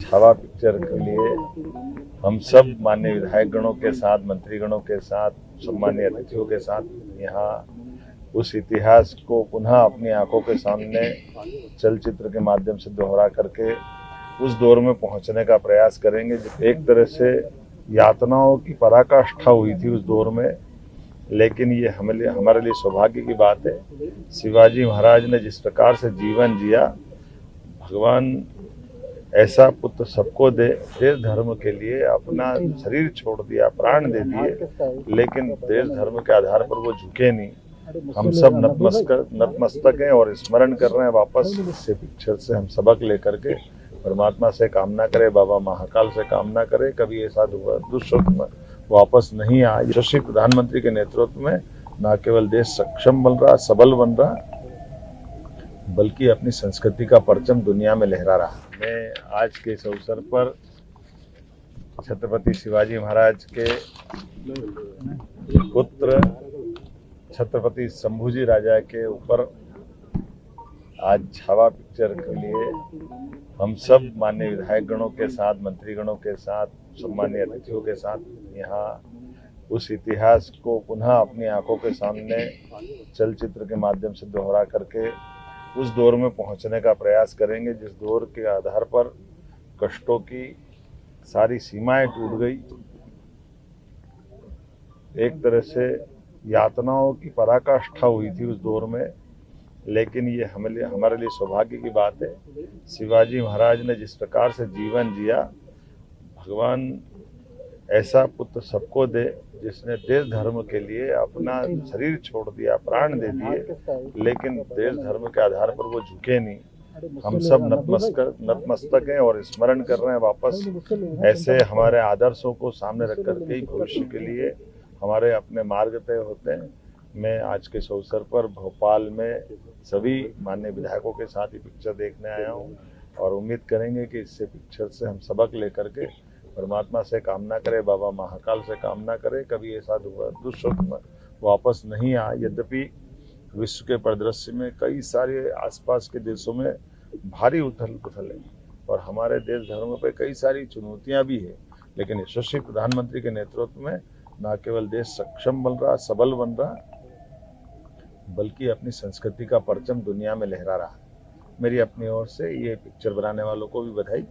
Chhaava picture के लिए हम सब माननीय विधायक गणों के साथ, मंत्रीगणों के साथ, सम्मानीय अतिथियों के साथ यहाँ उस इतिहास को पुनः अपनी आंखों के सामने चलचित्र के माध्यम से दोहरा करके उस दौर में पहुंचने का प्रयास करेंगे। एक तरह से यातनाओं की पराकाष्ठा हुई थी उस दौर में, लेकिन ये हमारे लिए सौभाग्य की बात है। शिवाजी महाराज ने जिस प्रकार से जीवन जिया, भगवान ऐसा पुत्र सबको दे, देश धर्म के लिए अपना शरीर छोड़ दिया, प्राण दे दिए, लेकिन देश धर्म के आधार पर वो झुके नहीं। हम सब नतमस्तक हैं और स्मरण कर रहे हैं वापस से पिक्चर से हम सबक लेकर के परमात्मा से कामना करें, बाबा महाकाल से कामना करें, कभी ऐसा दुष्वप्न वापस नहीं आए। यशस्वी प्रधानमंत्री के नेतृत्व में न केवल देश सक्षम बन रहा, सबल बन रहा, बल्कि अपनी संस्कृति का परचम दुनिया में लहरा रहा। मैं आज के इस अवसर पर छत्रपति शिवाजी महाराज के पुत्र छत्रपति शंभूजी राजा के ऊपर आज छावा पिक्चर के लिए हम सब माननीय विधायक गणों के साथ, मंत्रीगणों के साथ, सम्मानीय अतिथियों के साथ यहाँ उस इतिहास को पुनः अपनी आंखों के सामने चलचित्र के माध्यम से दोहरा करके उस दौर में पहुंचने का प्रयास करेंगे जिस दौर के आधार पर कष्टों की सारी सीमाएं टूट गई। एक तरह से यातनाओं की पराकाष्ठा हुई थी उस दौर में, लेकिन ये हमारे लिए सौभाग्य की बात है। शिवाजी महाराज ने जिस प्रकार से जीवन जिया, भगवान ऐसा पुत्र सबको दे जिसने देश धर्म के लिए अपना शरीर छोड़ दिया, प्राण दे दिए, लेकिन देश धर्म के आधार पर वो झुके नहीं। हम सब नतमस्तक हैं और स्मरण कर रहे हैं वापस ऐसे हमारे आदर्शों को सामने रख करके ही भविष्य के लिए हमारे अपने मार्ग तय होते हैं। मैं आज के इस अवसर पर भोपाल में सभी माननीय विधायकों के साथ ही पिक्चर देखने आया हूँ और उम्मीद करेंगे कि इससे पिक्चर से हम सबक लेकर के परमात्मा से कामना करें, बाबा महाकाल से कामना करें, कभी ऐसा दुष्वप्न वापस नहीं आए। यद्यपि विश्व के परिदृश्य में कई सारे आसपास के देशों में भारी उथल पुथल है और हमारे देश धर्म पे कई सारी चुनौतियां भी है, लेकिन यशस्वी प्रधानमंत्री के नेतृत्व में न केवल देश सक्षम बन रहा, सबल बन रहा, बल्कि अपनी संस्कृति का परचम दुनिया में लहरा रहा। मेरी अपनी ओर से ये पिक्चर बनाने वालों को भी बधाई।